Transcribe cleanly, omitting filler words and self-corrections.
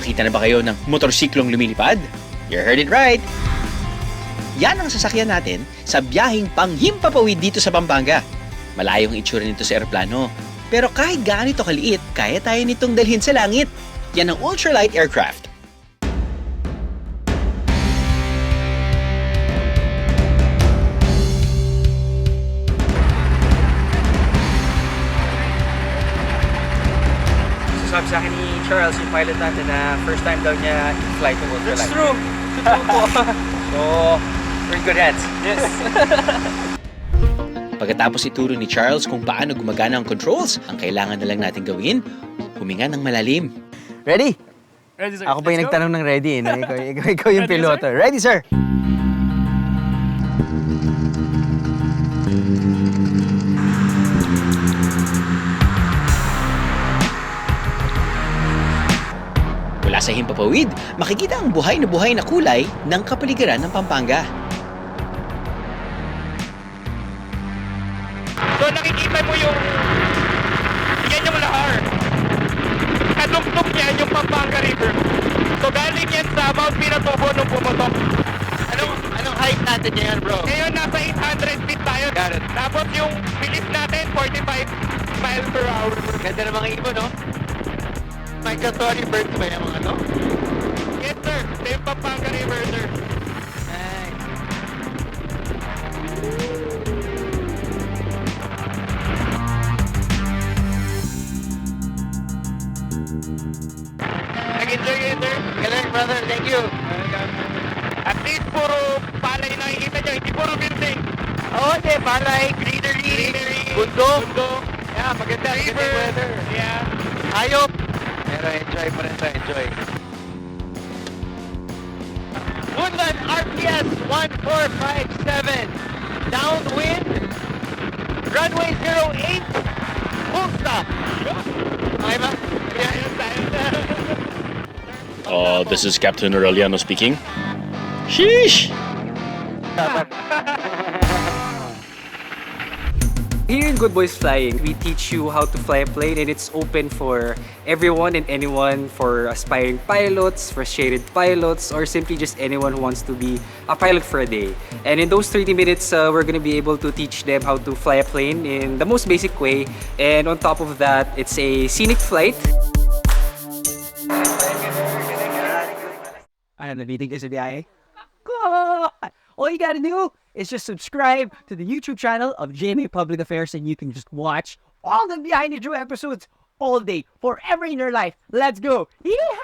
Nakakita na ba kayo ng motorsiklong lumilipad? You heard it right! Yan ang sasakyan natin sa biyaheng panghimpapawid dito sa Pampanga. Malayong itsura nito sa eroplano. Pero kahit gaano ito kaliit, kaya tayo nitong dalhin sa langit. Yan ang ultralight aircraft. Sabi sa akin ni Charles, yung pilot natin, na first time daw niya fly to ultralight. That's true. Totoo po. So, we're in good hands. Yes. Pagkatapos ituro ni Charles kung paano gumagana ang controls, ang kailangan na lang natin gawin, huminga ng malalim. Ready? Ready, sir. Ako pa yung Let's go. nagtanong ng ready. No? Ikaw yung Ready, piloto. Ready, sir? Mula sa himpapawid, makikita ang buhay na kulay ng kapaligiran ng Pampanga. So nakikita mo yung yan yung lahar. Kadugtog niya yung Pampanga River. So galing yan sa Mount Pinatubo nung pumutok. Anong height natin ngayon, bro? Ngayon nasa 800 feet tayo. Got it. Tapos yung bilis natin 45 miles per hour. Ganda ng mga ibon, no? Migratory birds ba yung mga, no? Yes sir, same Pampanga River sir. Nice. Nag-enjoy kayo sir? Galing, brother. Thank you. At least puro palay nakikita nyo, hindi puro building. Oo, di. Palay, greenery, bundok. Bundok. Yeah, maganda. Maganda River. yung weather. Yeah. Hayop. Pero enjoy pa rin sa enjoy. Woodland RPS 1457. Downwind. Runway 08. Full stop. Okay ba? This is Captain Aureliano speaking. Sheesh! Here in Good Boys Flying, we teach you how to fly a plane, and it's open for everyone and anyone, for aspiring pilots, frustrated pilots, or simply just anyone who wants to be a pilot for a day. And in those 30 minutes, we're going to be able to teach them how to fly a plane in the most basic way. And on top of that, it's a scenic flight. Ano, nabitig ka sa biyahe? God! All you gotta do is just subscribe to the YouTube channel of GMA Public Affairs, and you can just watch all the Behind the Drew episodes all day, forever in your life. Let's go! Yeah!